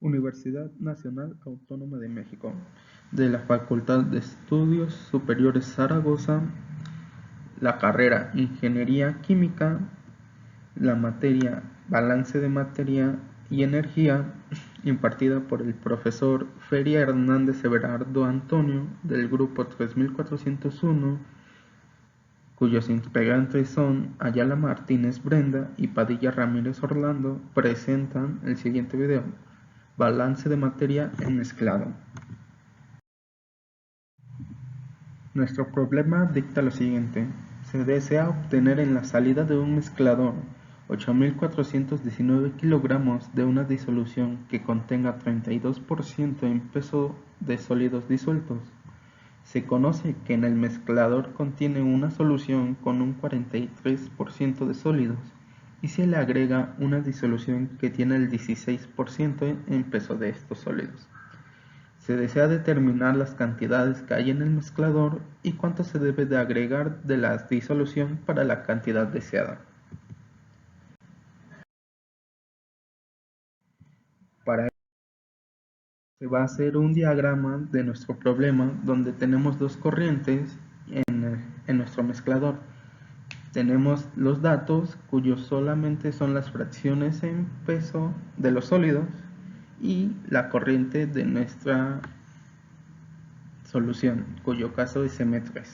Universidad Nacional Autónoma de México, de la Facultad de Estudios Superiores Zaragoza, la carrera Ingeniería Química, la materia Balance de Materia y Energía, impartida por el profesor Feria Hernández Everardo Antonio, del grupo 3401, cuyos integrantes son Ayala Martínez Brenda y Padilla Ramírez Orlando, presentan el siguiente video: Balance de materia en mezclado. Nuestro problema dicta lo siguiente: se desea obtener en la salida de un mezclador 8.419 kilogramos de una disolución que contenga 32% en peso de sólidos disueltos. Se conoce que en el mezclador contiene una solución con un 43% de sólidos y se le agrega una disolución que tiene el 16% en peso de estos sólidos. Se desea determinar las cantidades que hay en el mezclador y cuánto se debe de agregar de la disolución para la cantidad deseada. Para ello se va a hacer un diagrama de nuestro problema donde tenemos dos corrientes en nuestro mezclador. Tenemos los datos, cuyos solamente son las fracciones en peso de los sólidos, y la corriente de nuestra solución, cuyo caso es M3.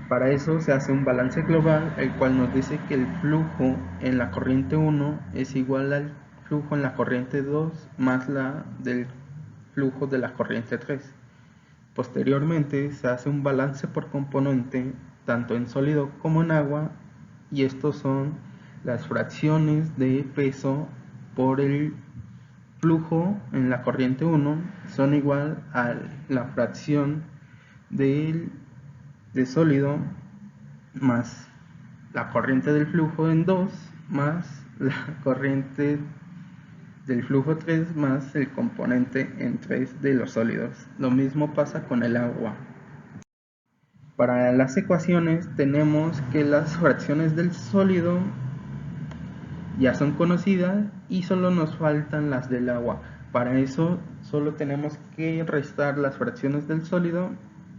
Para eso se hace un balance global, el cual nos dice que el flujo en la corriente 1 es igual al flujo en la corriente 2 más la del flujo de la corriente 3. Posteriormente se hace un balance por componente, tanto en sólido como en agua, y estos son las fracciones de peso por el flujo en la corriente 1 son igual a la fracción de sólido más la corriente del flujo en 2 más la corriente del flujo 3 más el componente en 3 de los sólidos. Lo mismo pasa con el agua. Para las ecuaciones tenemos que las fracciones del sólido ya son conocidas y solo nos faltan las del agua. Para eso solo tenemos que restar las fracciones del sólido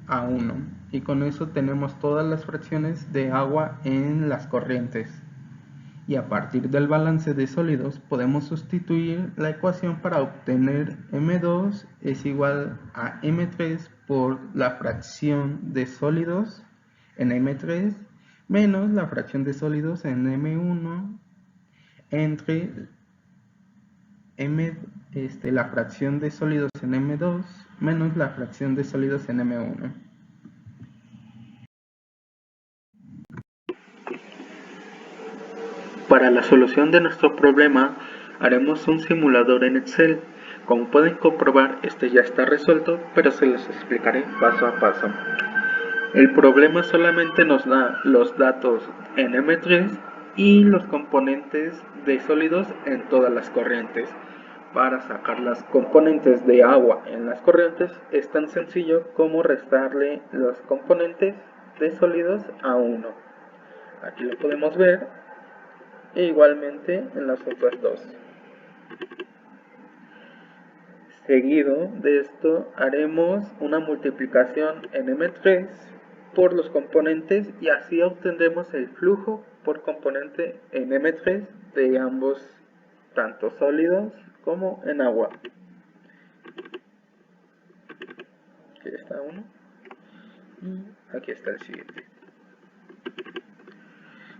a 1 y con eso tenemos todas las fracciones de agua en las corrientes. Y a partir del balance de sólidos podemos sustituir la ecuación para obtener M2 es igual a M3 por la fracción de sólidos en M3 menos la fracción de sólidos en M1 entre la fracción de sólidos en M2 menos la fracción de sólidos en M1. Para la solución de nuestro problema haremos un simulador en Excel. Como pueden comprobar, este ya está resuelto, pero se los explicaré paso a paso. El problema solamente nos da los datos en M3 y los componentes de sólidos en todas las corrientes. Para sacar las componentes de agua en las corrientes es tan sencillo como restarle los componentes de sólidos a 1. Aquí lo podemos ver, e igualmente en las otras dos. Seguido de esto haremos una multiplicación en M3 por los componentes y así obtendremos el flujo por componente en M3 de ambos, tanto sólidos como en agua. Aquí está uno y aquí está el siguiente.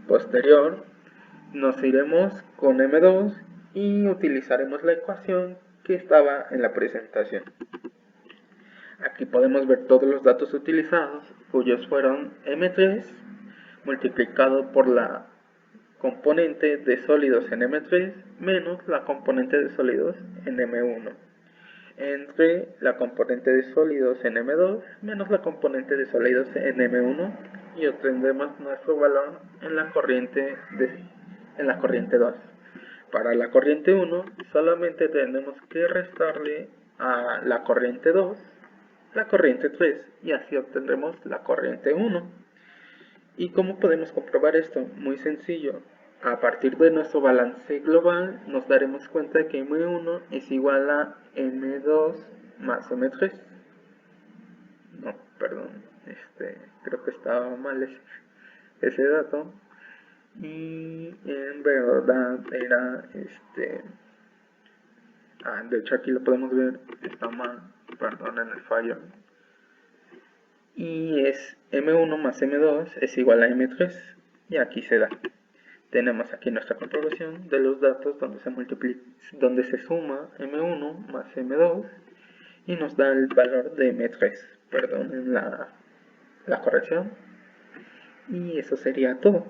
Posterior nos iremos con M2 y utilizaremos la ecuación que estaba en la presentación. Aquí podemos ver todos los datos utilizados, cuyos fueron M3 multiplicado por la componente de sólidos en M3 menos la componente de sólidos en M1 entre la componente de sólidos en M2 menos la componente de sólidos en M1 y obtendremos nuestro valor en la corriente 2. Para la corriente 1 solamente tenemos que restarle a la corriente 2 la corriente 3 y así obtendremos la corriente 1. ¿Y cómo podemos comprobar esto? Muy sencillo. A partir de nuestro balance global nos daremos cuenta de que M1 es igual a M2 más M3. No, perdón, creo que estaba mal ese dato. Y en verdad era de hecho aquí lo podemos ver, está mal, perdón en el fallo. Y es M1 más M2 es igual a M3 y aquí se da. Tenemos aquí nuestra comprobación de los datos donde se suma M1 más M2 y nos da el valor de M3. Perdonen la corrección. Y eso sería todo.